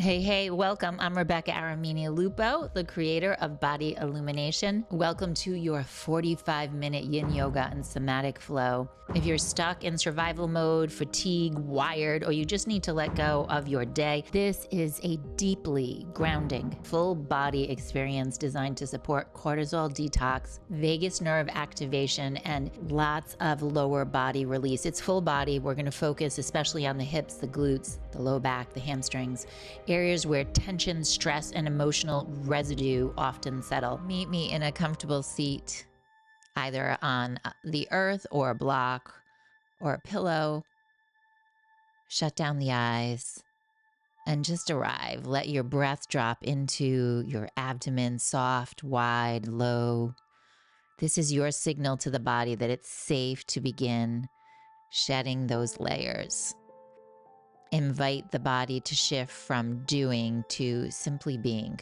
Hey, welcome. I'm Rebecca Aramini Lupo, the creator of Body Illumination. Welcome to your 45-minute Yin Yoga and Somatic Flow. If you're stuck in survival mode, fatigue, wired, or you just need to let go of your day, this is a deeply grounding, full body experience designed to support cortisol detox, vagus nerve activation, and lots of lower body release. It's full body. We're going to focus especially on the hips, the glutes, the low back, the hamstrings, areas where tension, stress, and emotional residue often settle. Meet me in a comfortable seat, either on the earth or a block or a pillow. Shut down the eyes and just arrive. Let your breath drop into your abdomen, soft, wide, low. This is your signal to the body that it's safe to begin shedding those layers. Invite the body to shift from doing to simply being.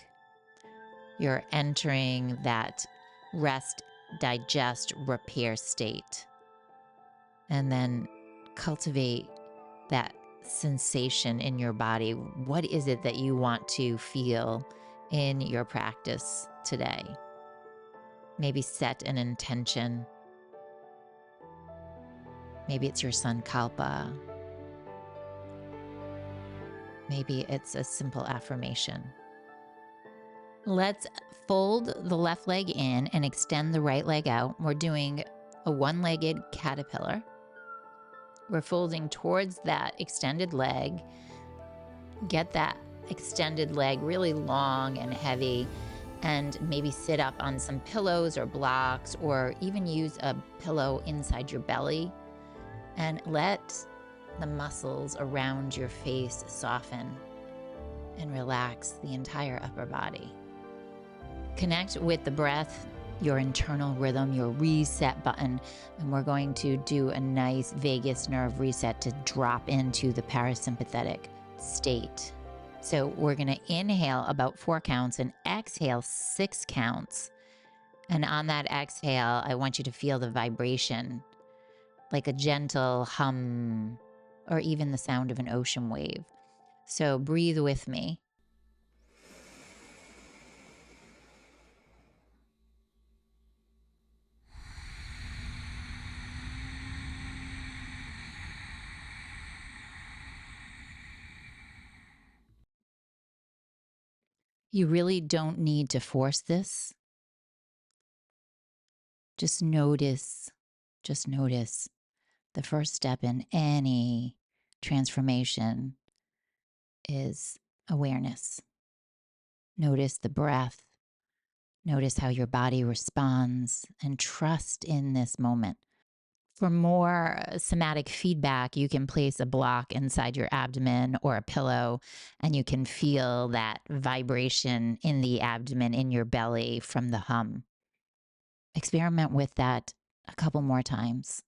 You're entering that rest, digest, repair state. And then cultivate that sensation in your body. What is it that you want to feel in your practice today? Maybe set an intention. Maybe it's your sankalpa. Maybe it's a simple affirmation. Let's fold the left leg in and extend the right leg out. We're doing a one-legged caterpillar. We're folding towards that extended leg. Get that extended leg really long and heavy, and maybe sit up on some pillows or blocks, or even use a pillow inside your belly, and let the muscles around your face soften and relax the entire upper body. Connect with the breath, your internal rhythm, your reset button, and we're going to do a nice vagus nerve reset to drop into the parasympathetic state. So we're going to inhale about 4 counts and exhale 6 counts. And on that exhale, I want you to feel the vibration, like a gentle hum, or even the sound of an ocean wave. So breathe with me. You really don't need to force this. Just notice the first step in any transformation is awareness. Notice the breath. Notice how your body responds, and trust in this moment. For more somatic feedback, you can place a block inside your abdomen or a pillow, and you can feel that vibration in the abdomen, in your belly from the hum. Experiment with that a couple more times.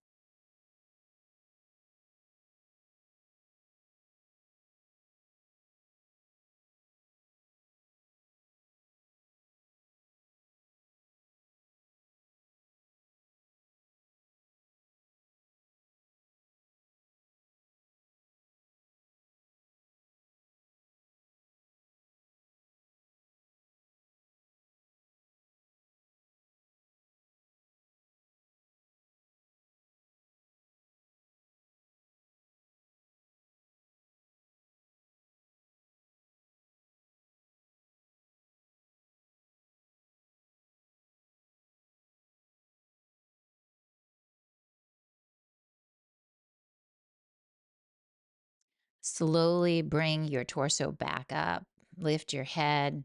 Slowly bring your torso back up. Lift your head.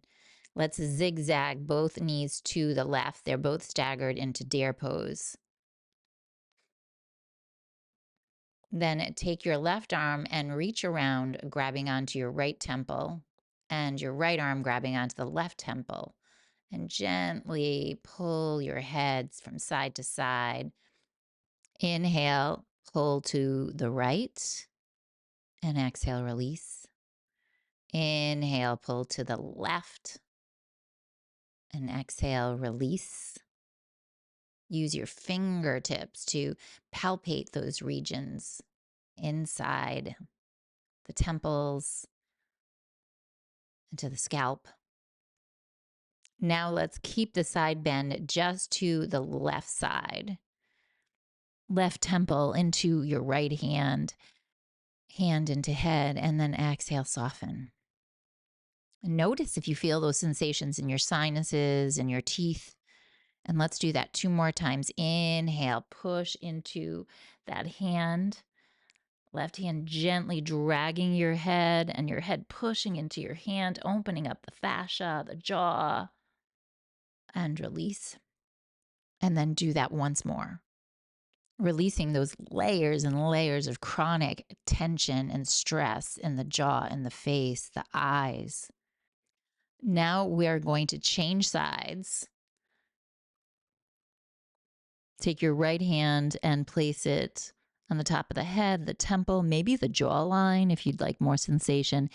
Let's zigzag both knees to the left. They're both staggered into deer pose. Then take your left arm and reach around, grabbing onto your right temple, and your right arm grabbing onto the left temple. And gently pull your heads from side to side. Inhale, pull to the right, and exhale, release. Inhale, pull to the left, and exhale, release. Use your fingertips to palpate those regions inside the temples, into the scalp. Now let's keep the side bend just to the left side. Left temple into your right hand, hand into head, and then exhale, soften. Notice if you feel those sensations in your sinuses and your teeth. And let's do that 2 more times. Inhale, push into that hand. Left hand gently dragging your head and your head pushing into your hand, opening up the fascia, the jaw, and release. And then do that once more. Releasing those layers and layers of chronic tension and stress in the jaw, in the face, the eyes. Now we're going to change sides. Take your right hand and place it on the top of the head, the temple, maybe the jawline if you'd like more sensation,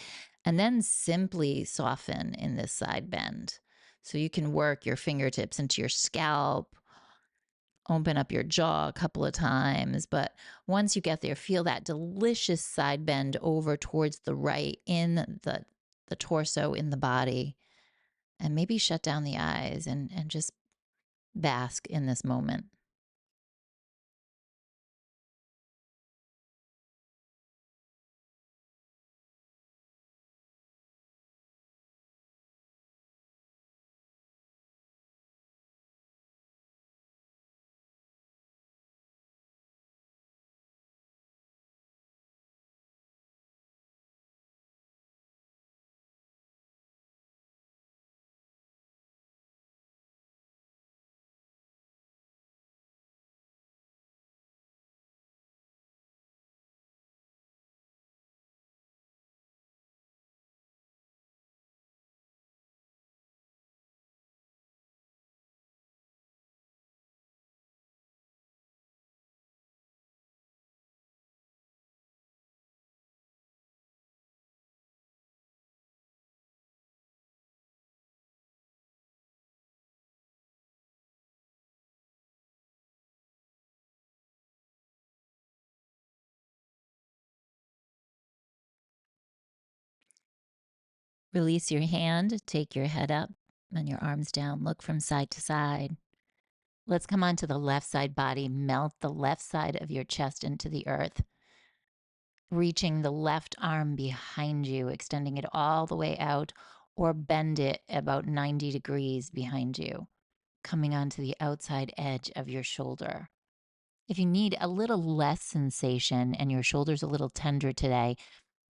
and then simply soften in this side bend. So you can work your fingertips into your scalp, open up your jaw a couple of times, but once you get there, feel that delicious side bend over towards the right in the torso, in the body, and maybe shut down the eyes and just bask in this moment. Release your hand, take your head up and your arms down, look from side to side. Let's come onto the left side body, melt the left side of your chest into the earth, reaching the left arm behind you, extending it all the way out, or bend it about 90 degrees behind you, coming onto the outside edge of your shoulder. If you need a little less sensation and your shoulder's a little tender today,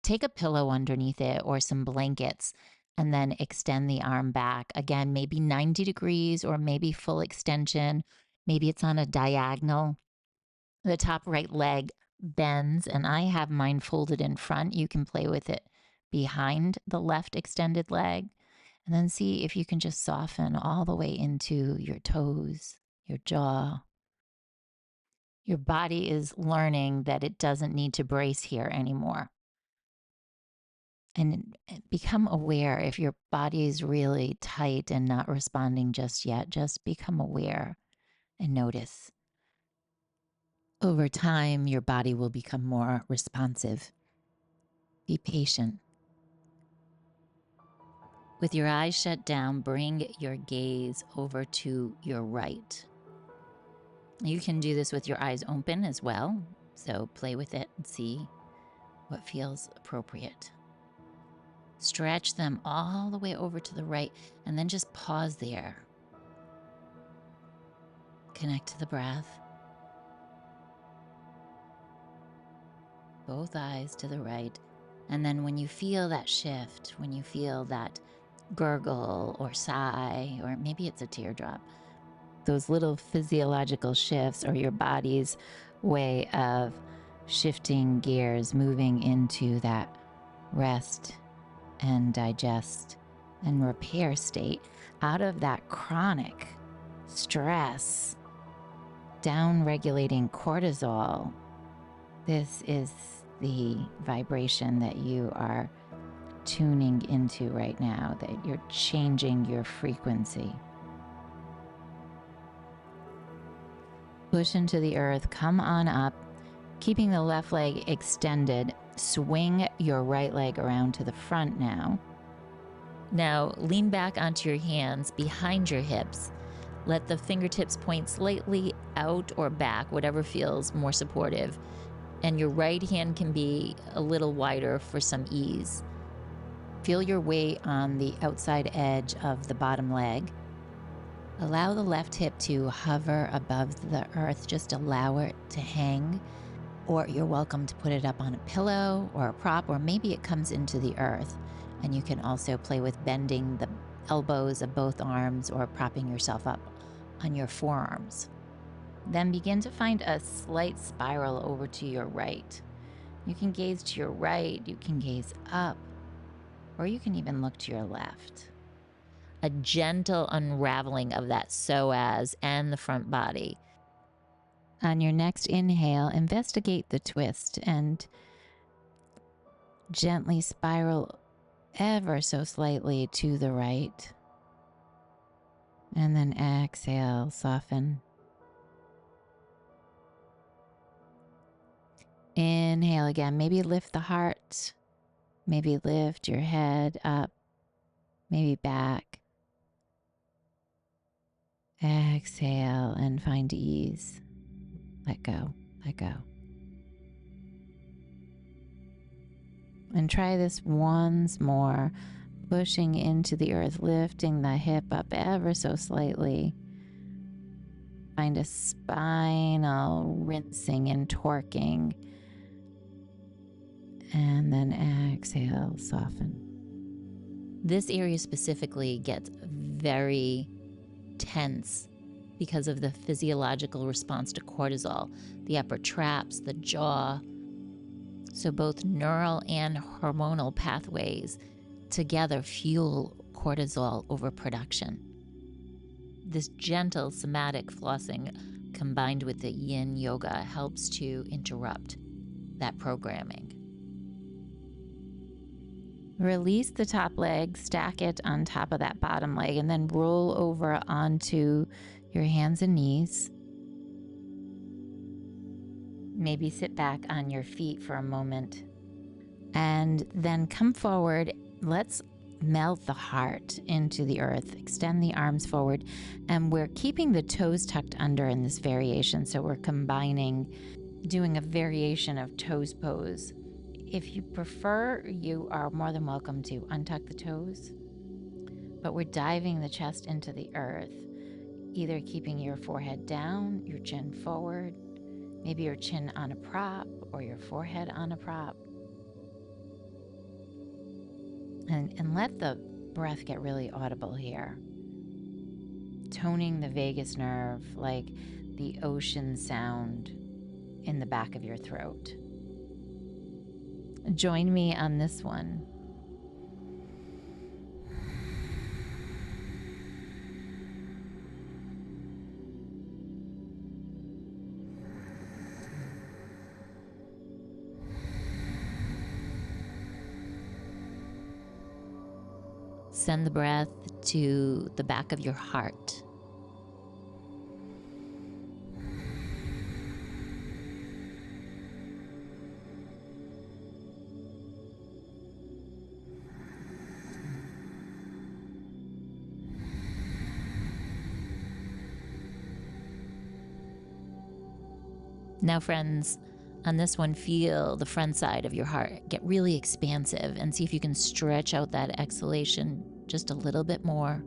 take a pillow underneath it or some blankets and then extend the arm back. Again, maybe 90 degrees or maybe full extension. Maybe it's on a diagonal. The top right leg bends and I have mine folded in front. You can play with it behind the left extended leg. And then see if you can just soften all the way into your toes, your jaw. Your body is learning that it doesn't need to brace here anymore. And become aware if your body is really tight and not responding just yet. Just become aware and notice. Over time, your body will become more responsive. Be patient. With your eyes shut down, bring your gaze over to your right. You can do this with your eyes open as well. So play with it and see what feels appropriate. Stretch them all the way over to the right and then just pause there. Connect to the breath. Both eyes to the right. And then when you feel that shift, when you feel that gurgle or sigh, or maybe it's a teardrop, those little physiological shifts are your body's way of shifting gears, moving into that rest and digest and repair state out of that chronic stress, down-regulating cortisol. This is the vibration that you are tuning into right now, that you're changing your frequency. Push into the earth, come on up, keeping the left leg extended. Swing your right leg around to the front now. Now, lean back onto your hands behind your hips. Let the fingertips point slightly out or back, whatever feels more supportive. And your right hand can be a little wider for some ease. Feel your weight on the outside edge of the bottom leg. Allow the left hip to hover above the earth. Just allow it to hang. Or you're welcome to put it up on a pillow or a prop, or maybe it comes into the earth. And you can also play with bending the elbows of both arms or propping yourself up on your forearms. Then begin to find a slight spiral over to your right. You can gaze to your right, you can gaze up, or you can even look to your left. A gentle unraveling of that psoas and the front body. On your next inhale, investigate the twist and gently spiral ever so slightly to the right. And then exhale, soften. Inhale again. Maybe lift the heart. Maybe lift your head up. Maybe back. Exhale and find ease. Let go. Let go. And try this once more. Pushing into the earth, lifting the hip up ever so slightly. Find a spinal rinsing and torquing. And then exhale, soften. This area specifically gets very tense because of the physiological response to cortisol, the upper traps, the jaw. So both neural and hormonal pathways together fuel cortisol overproduction. This gentle somatic flossing combined with the Yin Yoga helps to interrupt that programming. Release the top leg, stack it on top of that bottom leg, and then roll over onto your hands and knees. Maybe sit back on your feet for a moment. And then come forward. Let's melt the heart into the earth. Extend the arms forward. And we're keeping the toes tucked under in this variation. So we're combining, doing a variation of toes pose. If you prefer, you are more than welcome to untuck the toes. But we're diving the chest into the earth, either keeping your forehead down, your chin forward, maybe your chin on a prop or your forehead on a prop. And let the breath get really audible here. Toning the vagus nerve like the ocean sound in the back of your throat. Join me on this one. Send the breath to the back of your heart. Now, friends, on this one, feel the front side of your heart get really expansive and see if you can stretch out that exhalation just a little bit more.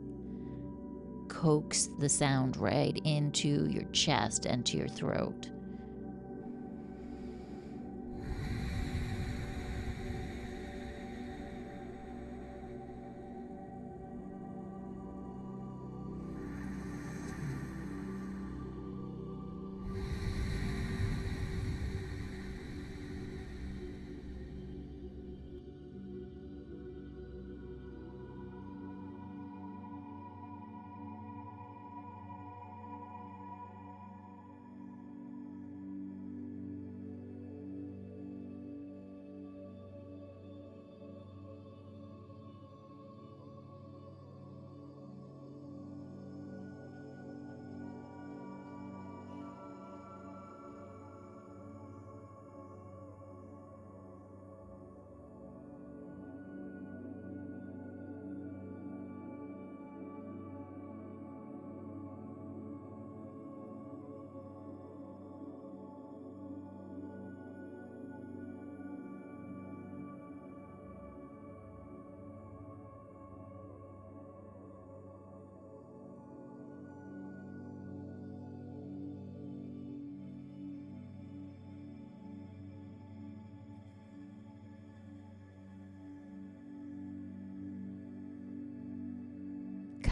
Coax the sound right into your chest and to your throat.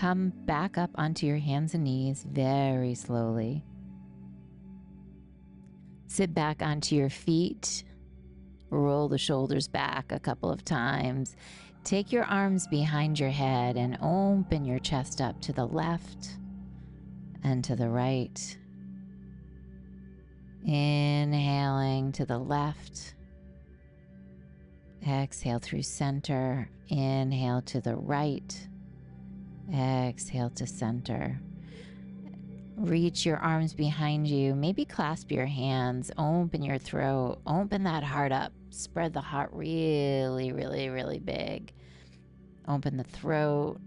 come back up onto your hands and knees very slowly. Sit back onto your feet. Roll the shoulders back a couple of times. Take your arms behind your head and open your chest up to the left and to the right. Inhaling to the left. Exhale through center. Inhale to the right. Exhale to center. Reach your arms behind you. Maybe clasp your hands. Open your throat. Open that heart up. Spread the heart really, really, really big. Open the throat,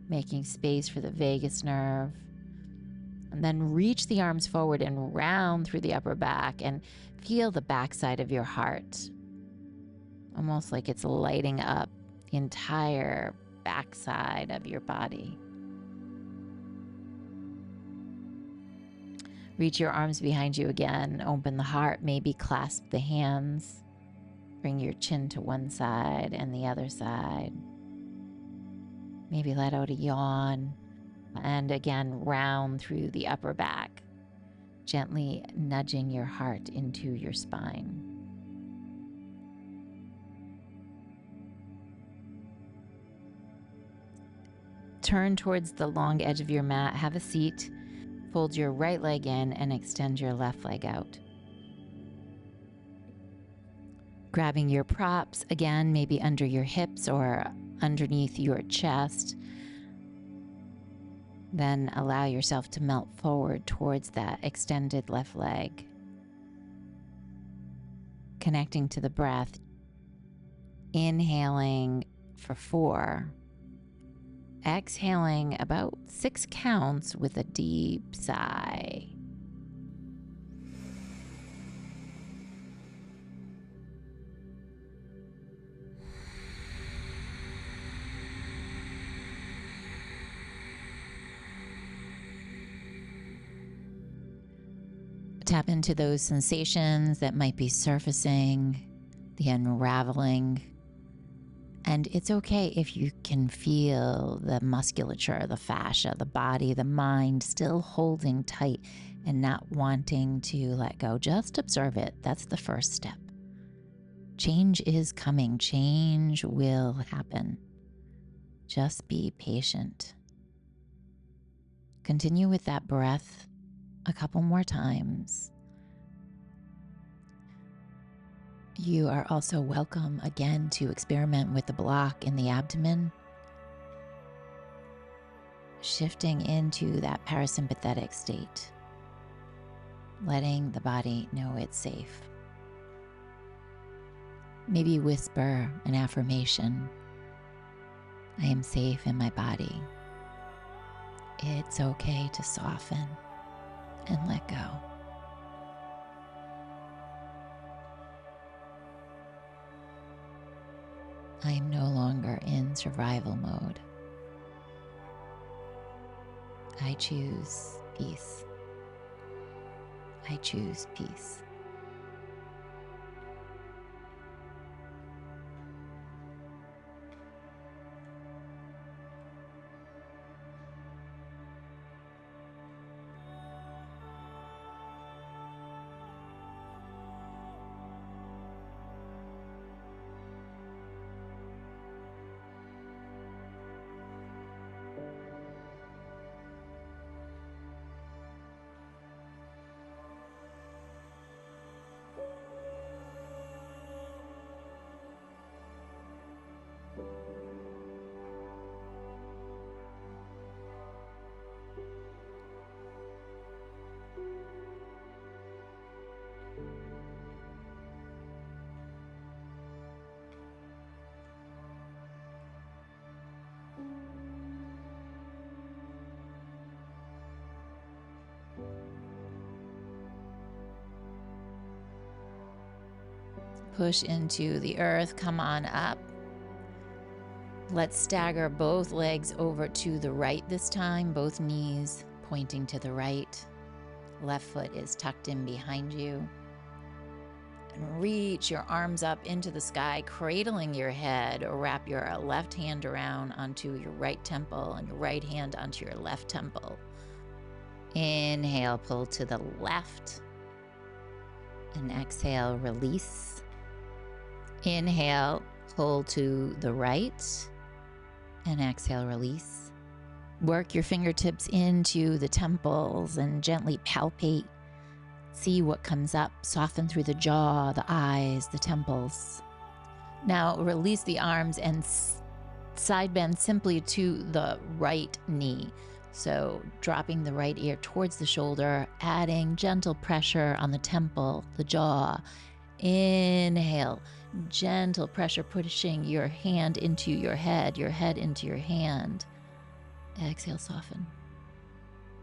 making space for the vagus nerve. And then reach the arms forward and round through the upper back and feel the backside of your heart. Almost like it's lighting up the entire backside of your body. Reach your arms behind you again. Open the heart, maybe clasp the hands. Bring your chin to one side and the other side. Maybe let out a yawn. And again, round through the upper back, gently nudging your heart into your spine. Turn towards the long edge of your mat. Have a seat. Fold your right leg in and extend your left leg out. Grabbing your props, again, maybe under your hips or underneath your chest. Then allow yourself to melt forward towards that extended left leg. Connecting to the breath. Inhaling for 4. Exhaling about 6 counts with a deep sigh. Tap into those sensations that might be surfacing, the unraveling. And it's okay if you can feel the musculature, the fascia, the body, the mind still holding tight and not wanting to let go. Just observe it. That's the first step. Change is coming. Change will happen. Just be patient. Continue with that breath a couple more times. You are also welcome again to experiment with the block in the abdomen, shifting into that parasympathetic state, letting the body know it's safe. Maybe whisper an affirmation. I am safe in my body. It's okay to soften and let go. I am no longer in survival mode. I choose peace. I choose peace. Push into the earth, come on up. Let's stagger both legs over to the right this time, both knees pointing to the right. Left foot is tucked in behind you. And reach your arms up into the sky, cradling your head, or wrap your left hand around onto your right temple and your right hand onto your left temple. Inhale, pull to the left. And exhale, release. Inhale, pull to the right. And exhale, release. Work your fingertips into the temples and gently palpate. See what comes up. Soften through the jaw, the eyes, the temples. Now release the arms and side bend simply to the right knee. So dropping the right ear towards the shoulder, adding gentle pressure on the temple, the jaw. Inhale, gentle pressure pushing your hand into your head into your hand. Exhale, soften.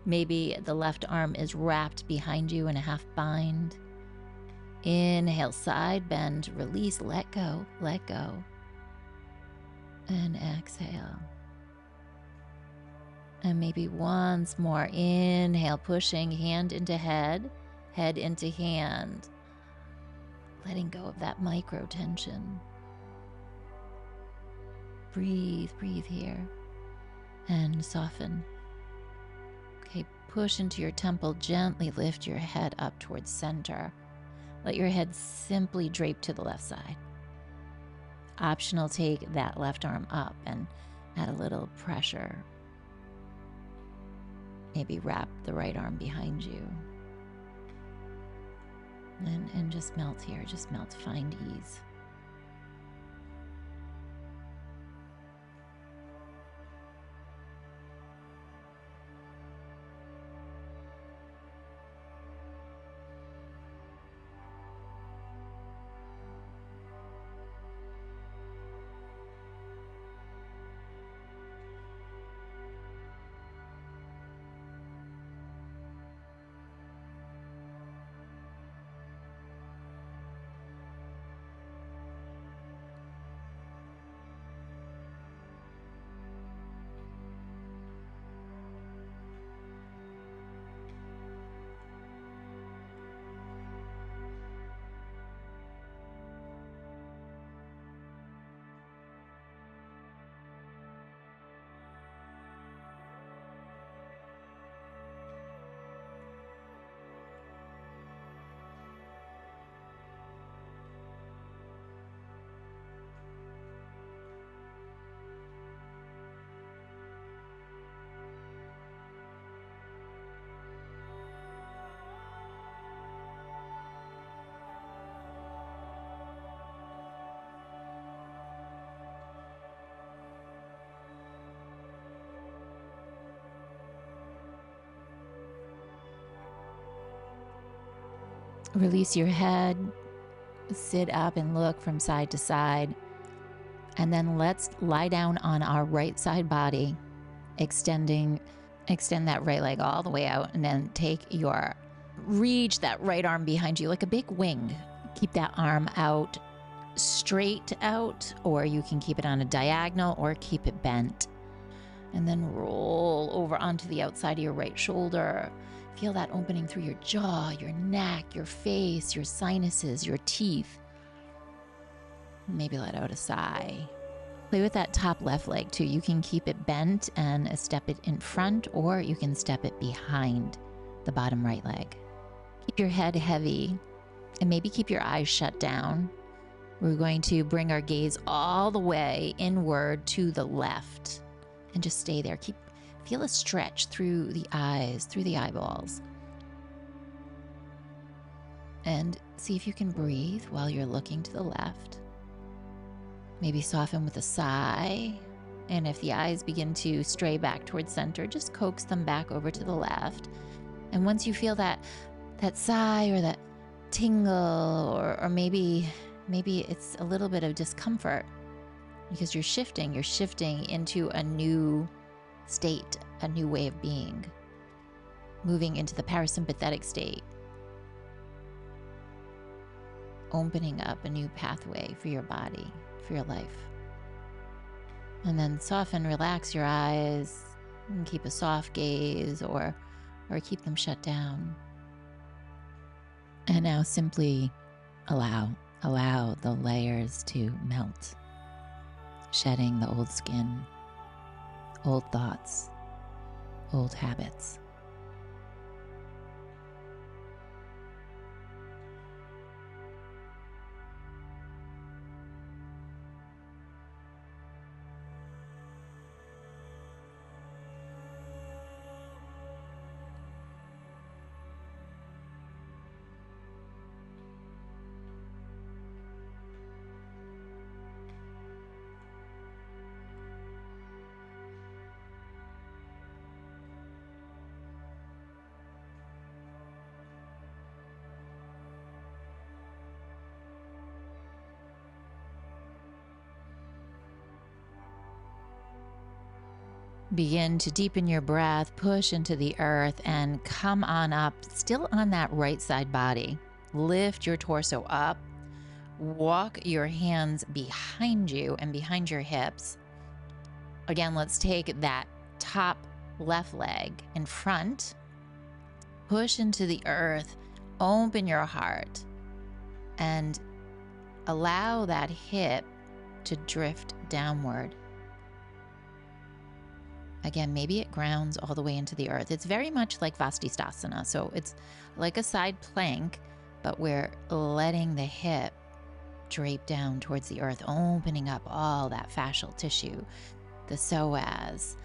Maybe the left arm is wrapped behind you in a half bind. Inhale, side bend, release, let go, let go. And exhale. And maybe once more, inhale, pushing hand into head into hand. Letting go of that micro tension. Breathe, breathe here. And soften. Okay, push into your temple, gently lift your head up towards center. Let your head simply drape to the left side. Optional, take that left arm up and add a little pressure. Maybe wrap the right arm behind you. And just melt here, just melt, find ease. Release your head, sit up and look from side to side. And then let's lie down on our right side body, extend that right leg all the way out, and then reach that right arm behind you like a big wing. Keep that arm out, straight out, or you can keep it on a diagonal or keep it bent. And then roll over onto the outside of your right shoulder. Feel that opening through your jaw, your neck, your face, your sinuses, your teeth. Maybe let out a sigh. Play with that top left leg too. You can keep it bent and step it in front, or you can step it behind the bottom right leg. Keep your head heavy and maybe keep your eyes shut down. We're going to bring our gaze all the way inward to the left and just stay there. Feel a stretch through the eyes, through the eyeballs. And see if you can breathe while you're looking to the left. Maybe soften with a sigh. And if the eyes begin to stray back towards center, just coax them back over to the left. And once you feel that sigh or that tingle, or maybe it's a little bit of discomfort because you're shifting into a new state, a new way of being, moving into the parasympathetic state, opening up a new pathway for your body, for your life. And then soften, relax your eyes, and keep a soft gaze or keep them shut down. And now simply Allow the layers to melt, shedding the old skin, old thoughts, old habits. Begin to deepen your breath, push into the earth, and come on up, still on that right side body. Lift your torso up, walk your hands behind you and behind your hips. Again, let's take that top left leg in front, push into the earth, open your heart, and allow that hip to drift downward. Again, maybe it grounds all the way into the earth. It's very much like Vastisthasana. So it's like a side plank, but we're letting the hip drape down towards the earth, opening up all that fascial tissue, the psoas,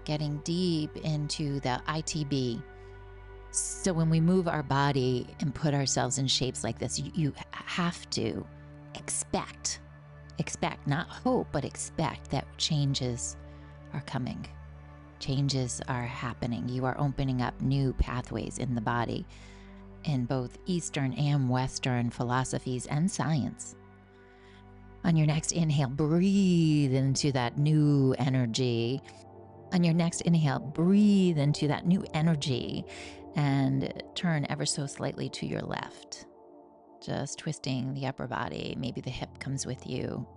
getting deep into the ITB. So when we move our body and put ourselves in shapes like this, you have to expect, not hope, but expect that changes are coming. Changes are happening. You are opening up new pathways in the body in both Eastern and Western philosophies and science. On your next inhale, breathe into that new energy. On your next inhale, breathe into that new energy and turn ever so slightly to your left. Just twisting the upper body. Maybe the hip comes with you,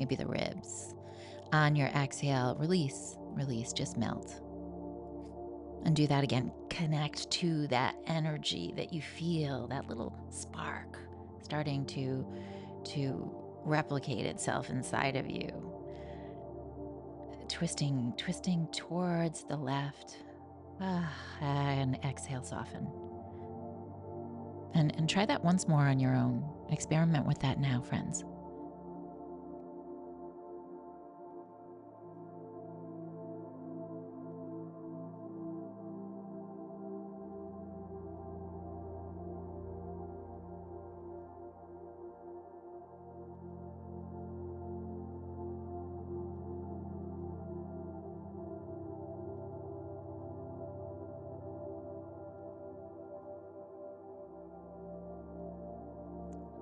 maybe the ribs. On your exhale, release, just melt. And do that again. Connect to that energy that you feel, that little spark starting to replicate itself inside of you. Twisting towards the left. And exhale, soften. And try that once more on your own. Experiment with that now, friends.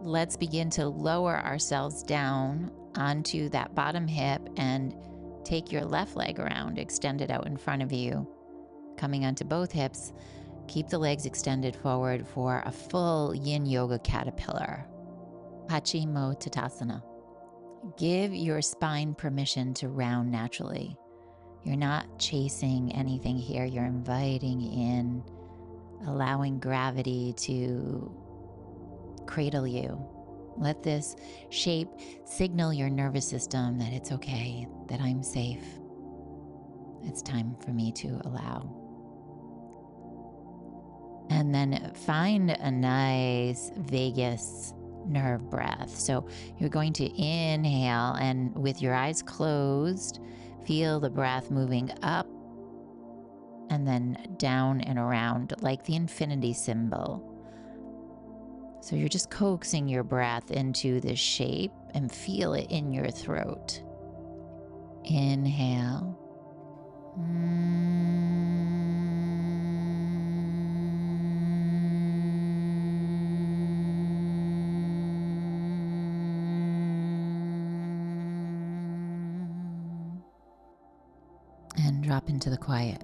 Let's begin to lower ourselves down onto that bottom hip and take your left leg around, extend it out in front of you, coming onto both hips. Keep the legs extended forward for a full Yin Yoga caterpillar. Paschimottanasana. Give your spine permission to round naturally. You're not chasing anything here. You're inviting in, allowing gravity to cradle you. Let this shape signal your nervous system that it's okay, that I'm safe. It's time for me to allow. And then find a nice vagus nerve breath. So you're going to inhale, and with your eyes closed, feel the breath moving up and then down and around like the infinity symbol. So you're just coaxing your breath into this shape and feel it in your throat. Inhale. And drop into the quiet.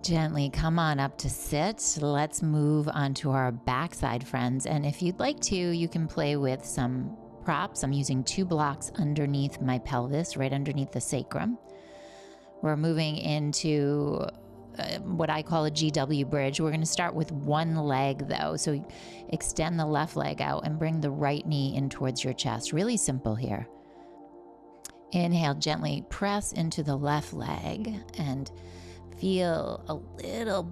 Gently come on up to sit. Let's move onto our backside, friends. And if you'd like to, you can play with some props. I'm using 2 blocks underneath my pelvis, right underneath the sacrum. We're moving into what I call a GW bridge. We're going to start with one leg though. So extend the left leg out and bring the right knee in towards your chest. Really simple here. Inhale, gently press into the left leg and feel a little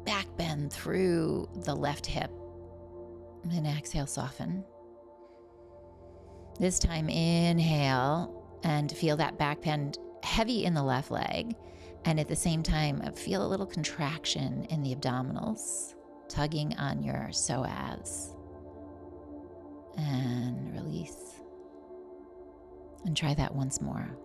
back bend through the left hip. And then exhale, soften. This time, inhale and feel that back bend heavy in the left leg. And at the same time, feel a little contraction in the abdominals, tugging on your psoas. And release. And try that once more.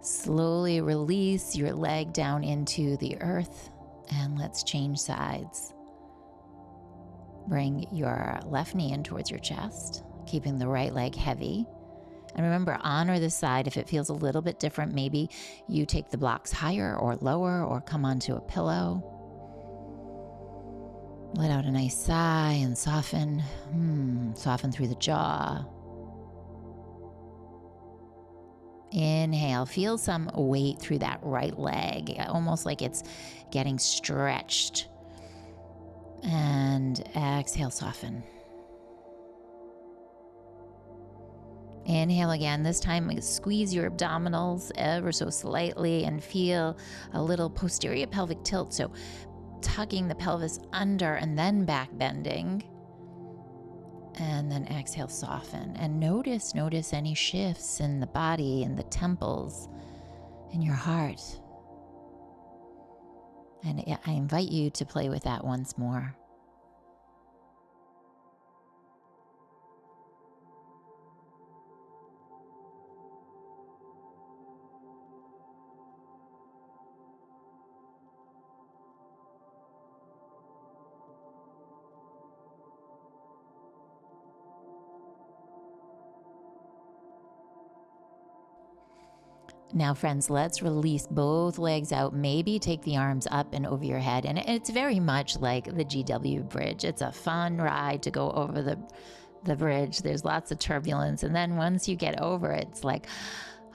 Slowly release your leg down into the earth and let's change sides. Bring your left knee in towards your chest, keeping the right leg heavy. And remember, honor the side. If it feels a little bit different, maybe you take the blocks higher or lower or come onto a pillow. Let out a nice sigh and soften. Soften through the jaw. Inhale, feel some weight through that right leg, almost like it's getting stretched. And exhale, soften. Inhale again. This time, squeeze your abdominals ever so slightly and feel a little posterior pelvic tilt. So tugging the pelvis under and then back bending. And then exhale, soften. And notice any shifts in the body, in the temples, in your heart. And I invite you to play with that once more. Now, friends, let's release both legs out. Maybe take the arms up and over your head. And it's very much like the GW bridge. It's a fun ride to go over the bridge. There's lots of turbulence. And then once you get over it, it's like,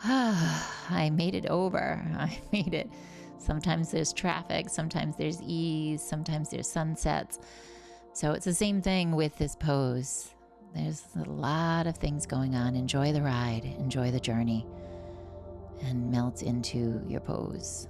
I made it over. I made it. Sometimes there's traffic. Sometimes there's ease. Sometimes there's sunsets. So it's the same thing with this pose. There's a lot of things going on. Enjoy the ride. Enjoy the journey. And melt into your pose.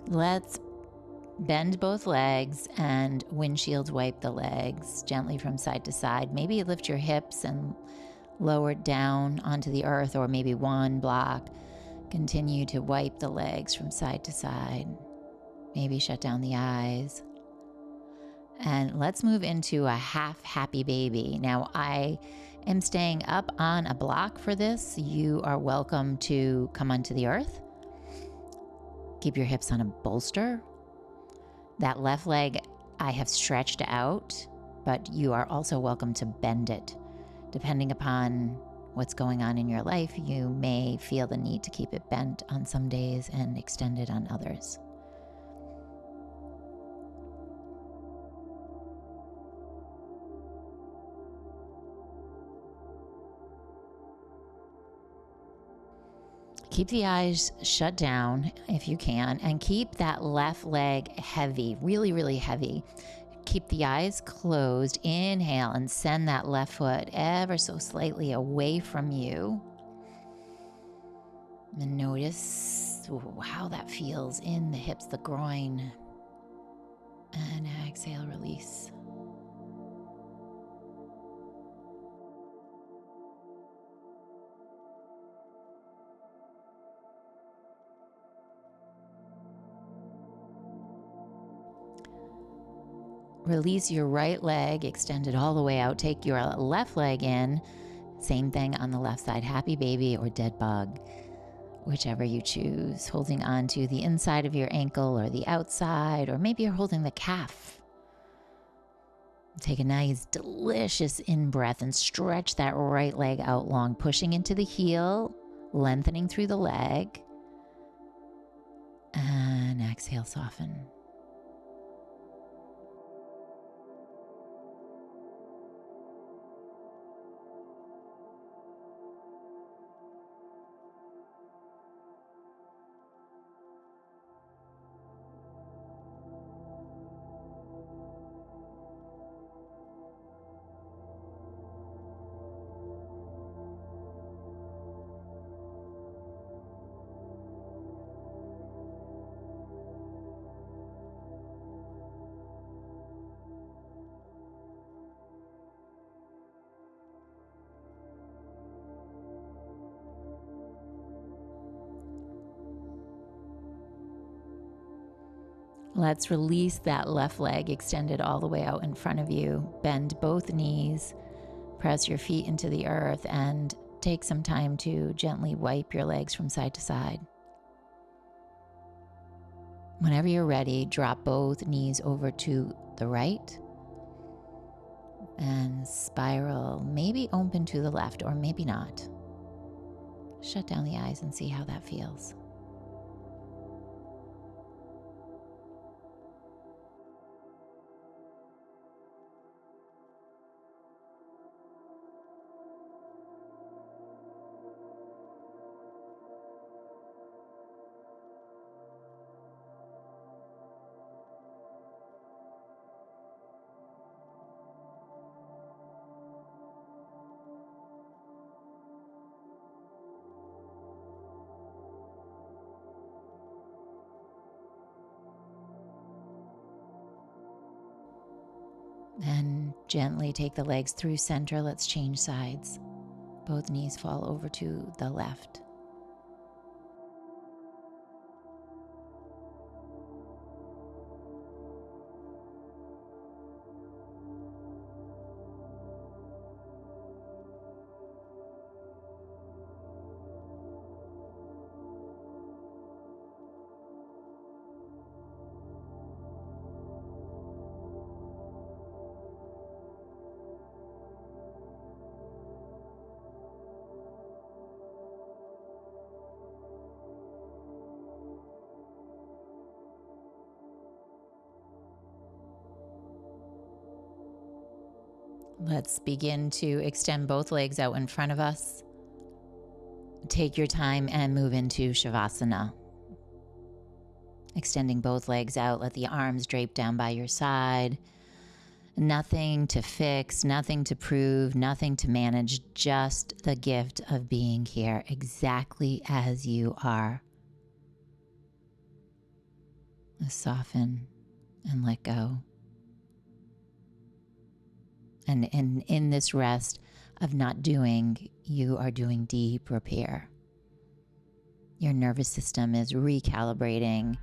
Let's bend both legs and windshield wipe the legs gently from side to side. Maybe lift your hips and lower down onto the earth, or maybe one block Continue to wipe the legs from side to side. Maybe shut down the eyes. And let's move into a half happy baby. Now, I am staying up on a block for this. You are welcome to come onto the earth. Keep your hips on a bolster. That left leg I have stretched out, but you are also welcome to bend it. Depending upon what's going on in your life, you may feel the need to keep it bent on some days and extended on others. Keep the eyes shut down if you can, and keep that left leg heavy, really, really heavy. Keep the eyes closed. Inhale and send that left foot ever so slightly away from you. And notice how that feels in the hips, the groin. And exhale, release. Release your right leg, extend it all the way out. Take your left leg in. Same thing on the left side, happy baby or dead bug, whichever you choose. Holding on to the inside of your ankle or the outside, or maybe you're holding the calf. Take a nice, delicious in-breath and stretch that right leg out long, pushing into the heel, lengthening through the leg. And exhale, soften. Let's release that left leg extended all the way out in front of you. Bend both knees, press your feet into the earth, and take some time to gently wipe your legs from side to side. Whenever you're ready, drop both knees over to the right and spiral, maybe open to the left or maybe not. Shut down the eyes and see how that feels. And gently take the legs through center. Let's change sides. Both knees fall over to the left. Let's begin to extend both legs out in front of us. Take your time and move into shavasana. Extending both legs out, let the arms drape down by your side. Nothing to fix, nothing to prove, nothing to manage, just the gift of being here exactly as you are. Soften and let go. And in this rest of not doing, you are doing deep repair. Your nervous system is recalibrating.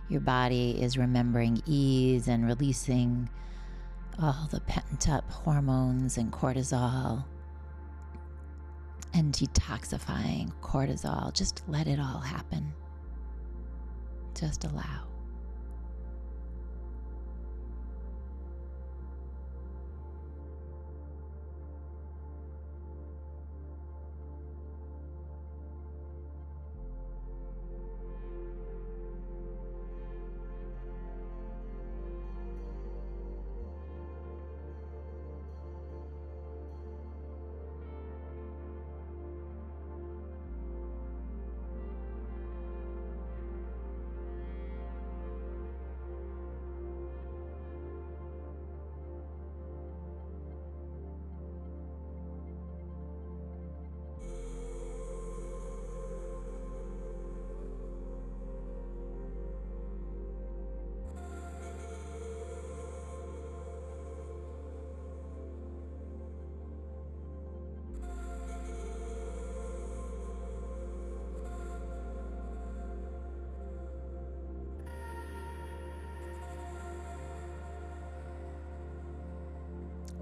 Your body is remembering ease and releasing all the pent up hormones and cortisol and detoxifying cortisol. Just let it all happen. Just allow.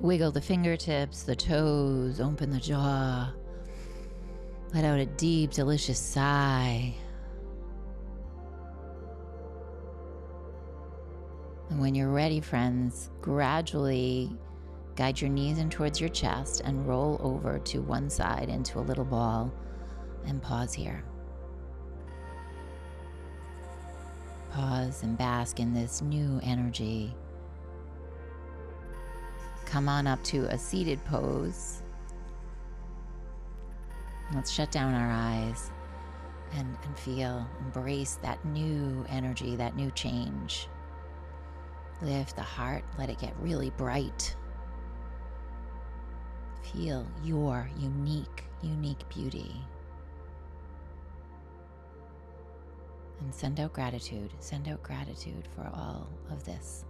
Wiggle the fingertips, the toes, open the jaw. Let out a deep, delicious sigh. And when you're ready, friends, gradually guide your knees in towards your chest and roll over to one side into a little ball and pause here. Pause and bask in this new energy. Come on up to a seated pose. Let's shut down our eyes and feel, embrace that new energy, that new change. Lift the heart, let it get really bright. Feel your unique beauty. And send out gratitude for all of this.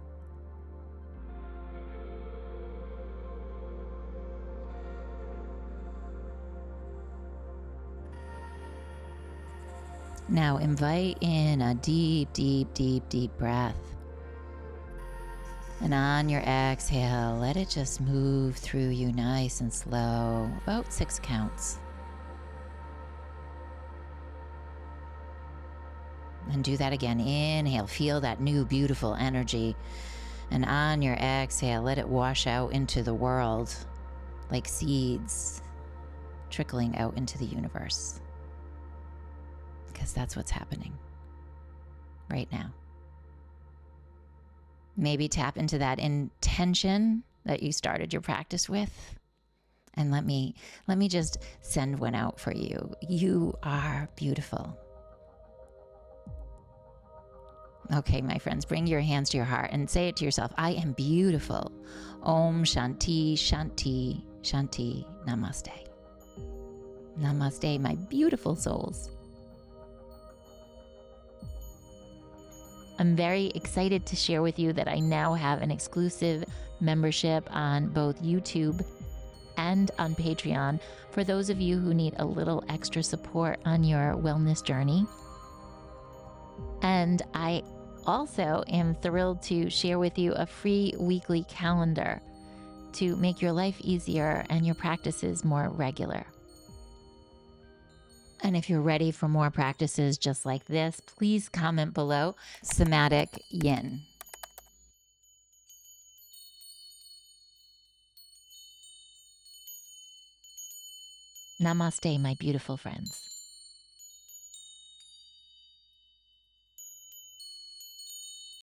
Now invite in a deep breath. And on your exhale, let it just move through you nice and slow, about 6 counts. And do that again. Inhale, feel that new beautiful energy. And on your exhale, let it wash out into the world like seeds trickling out into the universe. Because that's what's happening right now. Maybe tap into that intention that you started your practice with. And let me just send one out for you. You are beautiful. Okay, my friends, bring your hands to your heart and say it to yourself. I am beautiful. Om Shanti, Shanti, Shanti, Namaste. Namaste, my beautiful souls. I'm very excited to share with you that I now have an exclusive membership on both YouTube and on Patreon for those of you who need a little extra support on your wellness journey. And I also am thrilled to share with you a free weekly calendar to make your life easier and your practices more regular. And if you're ready for more practices just like this, please comment below. Somatic Yin. Namaste, my beautiful friends.